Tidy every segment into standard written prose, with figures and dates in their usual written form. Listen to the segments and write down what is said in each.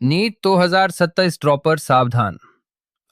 NEET 2027 dropper सावधान।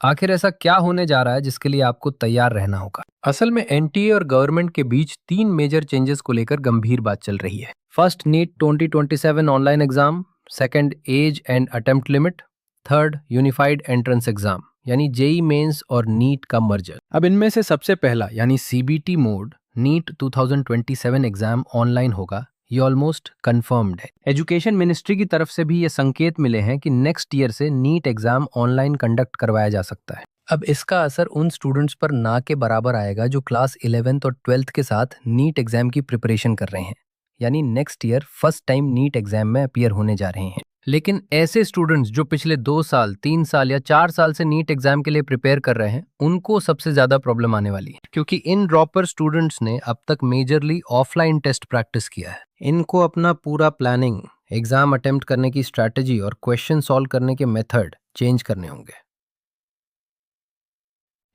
आखिर ऐसा क्या होने जा रहा है जिसके लिए आपको तैयार रहना होगा। असल में एनटीए और गवर्नमेंट के बीच 3 मेजर चेंजेस को लेकर गंभीर बात चल रही है। First, NEET 2027 online exam. Second, age and attempt limit. Third, unified entrance exam यानी जेई मेंस और नीट का मर्जर। अब इनमें से सबसे पहला यानी CBT mode NEET 2027 exam online होगा, ये ऑलमोस्ट कंफर्म्ड है। एजुकेशन मिनिस्ट्री की तरफ से भी ये संकेत मिले हैं कि नेक्स्ट ईयर से नीट एग्जाम ऑनलाइन कंडक्ट करवाया जा सकता है। अब इसका असर उन स्टूडेंट्स पर ना के बराबर आएगा जो क्लास 11th और 12th के साथ नीट एग्जाम की प्रिपरेशन कर रहे हैं, यानी next year first time NEET exam में अपीयर होने जा रहे हैं। लेकिन ऐसे स्टूडेंट्स जो पिछले 2 साल, 3 साल या 4 साल से नीट एग्जाम के लिए प्रिपेयर कर रहे हैं, उनको सबसे ज्यादा प्रॉब्लम आने वाली है, क्योंकि इन ड्रॉपर स्टूडेंट्स ने अब तक मेजरली ऑफलाइन टेस्ट प्रैक्टिस किया है। इनको अपना पूरा प्लानिंग, एग्जाम अटेम्प्ट करने की स्ट्रैटेजी और क्वेश्चन सॉल्व करने के मेथड चेंज करने होंगे।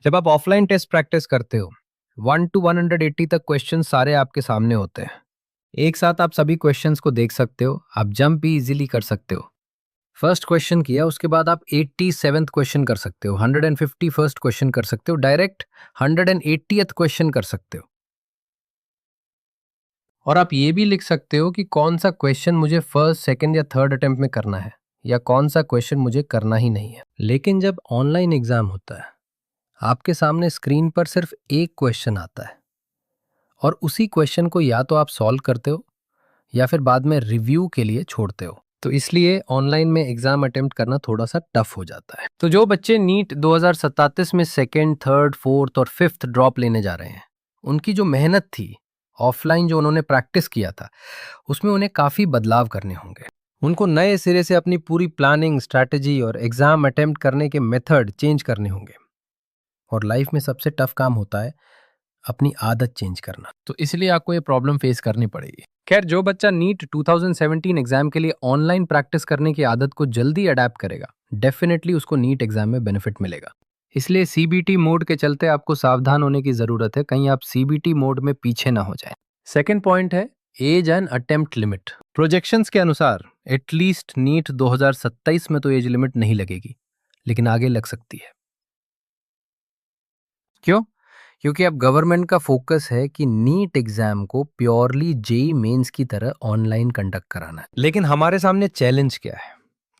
जब आप ऑफलाइन टेस्ट प्रैक्टिस करते हो, 1 to 180 तक क्वेश्चन सारे आपके सामने होते हैं। एक साथ आप सभी क्वेश्चंस को देख सकते हो, आप जंप भी इजीली कर सकते हो। फर्स्ट क्वेश्चन किया, उसके बाद आप 87th क्वेश्चन कर सकते हो, 151st क्वेश्चन कर सकते हो, डायरेक्ट 180th क्वेश्चन कर सकते हो। और आप ये भी लिख सकते हो कि कौन सा क्वेश्चन मुझे फर्स्ट, सेकंड या थर्ड अटेम्प्ट में करना है, या कौन सा क्वेश्चन मुझे करना ही नहीं है। लेकिन जब ऑनलाइन एग्जाम होता है, आपके सामने स्क्रीन पर सिर्फ एक क्वेश्चन आता है, और उसी क्वेश्चन को या तो आप सॉल्व करते हो या फिर बाद में रिव्यू के लिए छोड़ते हो। तो इसलिए ऑनलाइन में एग्जाम अटेम्प्ट करना थोड़ा सा टफ हो जाता है। तो जो बच्चे नीट 2027 में सेकंड, थर्ड, फोर्थ और फिफ्थ ड्रॉप लेने जा रहे हैं, उनकी जो मेहनत थी, ऑफलाइन जो उन्होंने प्रैक्टिस किया था, उसमें उन्हें काफ़ी बदलाव करने होंगे। उनको नए सिरे से अपनी पूरी प्लानिंग, स्ट्रैटेजी और एग्जाम अटेम्प्ट करने के मेथड चेंज करने होंगे। और लाइफ में सबसे टफ काम होता है अपनी आदत चेंज करना, तो इसलिए आपको ये प्रॉब्लम फेस करनी पड़ेगी। खैर, जो बच्चा नीट 2017 एग्जाम के लिए ऑनलाइन प्रैक्टिस करने की आदत को जल्दी अडेप्ट करेगा, डेफिनेटली उसको नीट एग्जाम में बेनिफिट मिलेगा। इसलिए सीबीटी मोड के चलते आपको सावधान होने की जरूरत है, कहीं आप सीबीटी मोड में पीछे ना हो जाए। सेकेंड पॉइंट है age and attempt limit. Projections के अनुसार एटलीस्ट नीट 2027 में तो एज लिमिट नहीं लगेगी, लेकिन आगे लग सकती है। क्यों? क्योंकि अब गवर्नमेंट का फोकस है कि नीट एग्जाम को प्योरली जेई मेंस की तरह ऑनलाइन कंडक्ट कराना है। लेकिन हमारे सामने चैलेंज क्या है?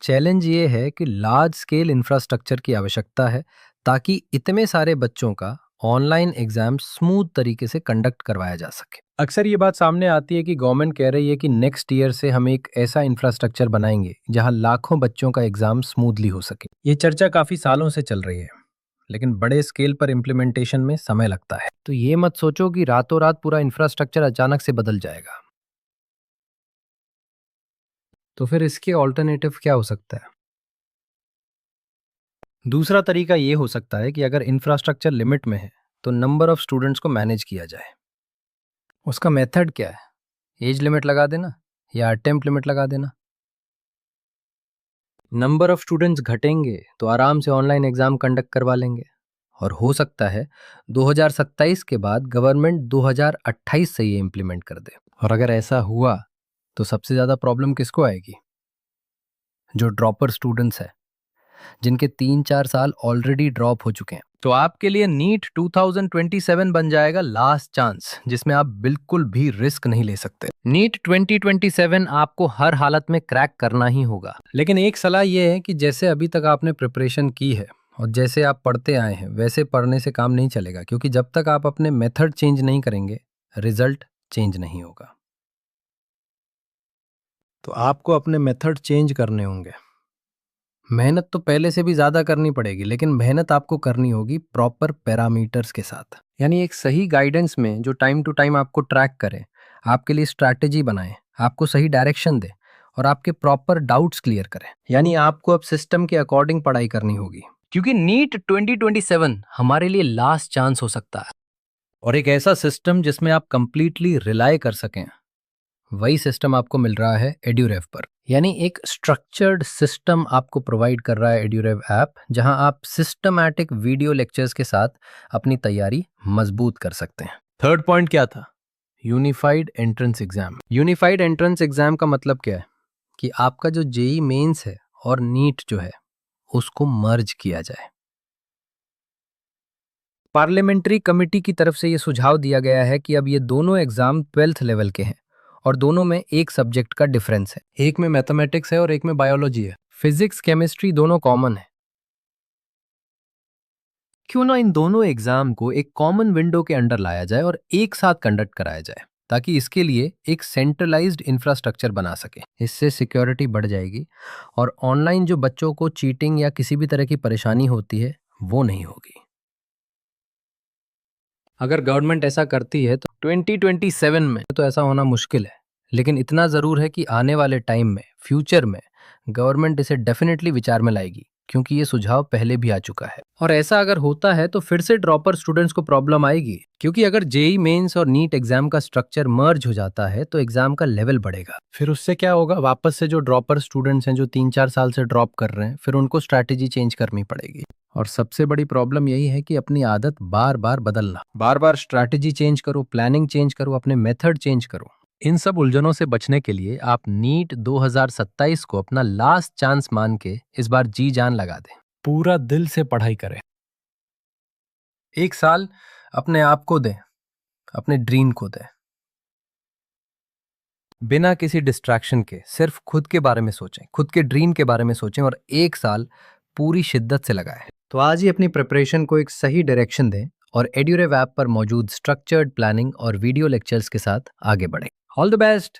चैलेंज ये है कि लार्ज स्केल इंफ्रास्ट्रक्चर की आवश्यकता है, ताकि इतने सारे बच्चों का ऑनलाइन एग्जाम स्मूथ तरीके से कंडक्ट करवाया जा सके। अक्सर ये बात सामने आती है कि गवर्नमेंट कह रही है कि नेक्स्ट ईयर से हम एक ऐसा इंफ्रास्ट्रक्चर बनाएंगे जहां लाखों बच्चों का एग्जाम स्मूथली हो सके। ये चर्चा काफी सालों से चल रही है, लेकिन बड़े स्केल पर इम्प्लीमेंटेशन में समय लगता है। तो ये मत सोचो कि रातों रात पूरा इंफ्रास्ट्रक्चर अचानक से बदल जाएगा। तो फिर इसके ऑल्टरनेटिव क्या हो सकता है? दूसरा तरीका ये हो सकता है कि अगर इंफ्रास्ट्रक्चर लिमिट में है, तो नंबर ऑफ स्टूडेंट्स को मैनेज किया जाए। उसका मेथड क्या है? एज लिमिट लगा देना या अटेम्प्ट लिमिट लगा देना। नंबर ऑफ स्टूडेंट्स घटेंगे तो आराम से ऑनलाइन एग्जाम कंडक्ट करवा लेंगे, और हो सकता है 2027 के बाद गवर्नमेंट 2028 से ये इम्प्लीमेंट कर दे। और अगर ऐसा हुआ तो सबसे ज़्यादा प्रॉब्लम किसको आएगी? जो ड्रॉपर स्टूडेंट्स हैं, जिनके 3-4 साल ऑलरेडी ड्रॉप हो चुके हैं। तो आपके लिए नीट 2027 बन जाएगा लास्ट चांस, जिसमें आप बिल्कुल भी रिस्क नहीं ले सकते। नीट 2027 आपको हर हालत में क्रैक करना ही होगा। लेकिन एक सलाह यह है कि जैसे अभी तक आपने प्रिपरेशन की है और जैसे आप पढ़ते आए हैं, वैसे पढ़ने से काम नहीं चलेगा, क्योंकि जब तक आप अपने मेथड चेंज नहीं करेंगे, रिजल्ट चेंज नहीं होगा। तो आपको अपने मेथड चेंज करने होंगे। मेहनत तो पहले से भी ज़्यादा करनी पड़ेगी, लेकिन मेहनत आपको करनी होगी प्रॉपर पैरामीटर्स के साथ, यानी एक सही गाइडेंस में जो टाइम टू टाइम आपको ट्रैक करे, आपके लिए स्ट्रैटेजी बनाए, आपको सही डायरेक्शन दे और आपके प्रॉपर डाउट्स क्लियर करे। यानी आपको अब सिस्टम के अकॉर्डिंग पढ़ाई करनी होगी, क्योंकि नीट 2027 हमारे लिए लास्ट चांस हो सकता है। और एक ऐसा सिस्टम जिसमें आप कंप्लीटली रिलाय कर सकें, वही सिस्टम आपको मिल रहा है एड्यूरेव पर। यानी एक स्ट्रक्चर्ड सिस्टम आपको प्रोवाइड कर रहा है एड्यूरेव ऐप, जहां आप सिस्टमैटिक वीडियो लेक्चर्स के साथ अपनी तैयारी मजबूत कर सकते हैं। थर्ड पॉइंट क्या था? Unified entrance exam. Unified entrance exam का मतलब क्या है? कि आपका जो जेई मेंस है और नीट जो है उसको मर्ज किया जाए। पार्लियामेंट्री कमेटी की तरफ से ये सुझाव दिया गया है कि अब ये दोनों एग्जाम 12th लेवल के हैं और दोनों में एक सब्जेक्ट का डिफरेंस है, एक में मैथमेटिक्स है और एक में बायोलॉजी है। फिजिक्स केमिस्ट्री दोनों कॉमन है। क्यों ना इन दोनों एग्जाम को एक कॉमन विंडो के अंडर लाया जाए और एक साथ कंडक्ट कराया जाए, ताकि इसके लिए एक सेंट्रलाइज्ड इंफ्रास्ट्रक्चर बना सके। इससे सिक्योरिटी बढ़ जाएगी और ऑनलाइन जो बच्चों को चीटिंग या किसी भी तरह की परेशानी होती है वो नहीं होगी। अगर गवर्नमेंट ऐसा करती है तो 2027 में तो ऐसा होना मुश्किल है, लेकिन इतना ज़रूर है कि आने वाले टाइम में, फ्यूचर में गवर्नमेंट इसे डेफिनेटली विचार में लाएगी, क्योंकि ये सुझाव पहले भी आ चुका है। और ऐसा अगर होता है तो फिर से ड्रॉपर स्टूडेंट्स को प्रॉब्लम आएगी, क्योंकि अगर जेई मेंस और नीट एग्जाम का स्ट्रक्चर मर्ज हो जाता है तो एग्जाम का लेवल बढ़ेगा। फिर उससे क्या होगा, वापस से जो ड्रॉपर स्टूडेंट्स हैं जो 3-4 साल से ड्रॉप कर रहे हैं, फिर उनको स्ट्रैटेजी चेंज करनी पड़ेगी। और सबसे बड़ी प्रॉब्लम यही है कि अपनी आदत बार बार बदलना, बार बार स्ट्रैटेजी चेंज करो, प्लानिंग चेंज करो, अपने मेथड चेंज करो। इन सब उलझनों से बचने के लिए आप नीट 2027 को अपना लास्ट चांस मान के इस बार जी जान लगा दें, पूरा दिल से पढ़ाई करें। एक साल अपने आप को दें, अपने ड्रीम को दें, बिना किसी डिस्ट्रैक्शन के सिर्फ खुद के बारे में सोचें, खुद के ड्रीम के बारे में सोचें और एक साल पूरी शिद्दत से लगाएं। तो आज ही अपनी प्रिपरेशन को एक सही डायरेक्शन दें और एड्यूरेव ऐप पर मौजूद स्ट्रक्चर्ड प्लानिंग और वीडियो लेक्चर्स के साथ आगे बढ़ें। All the best.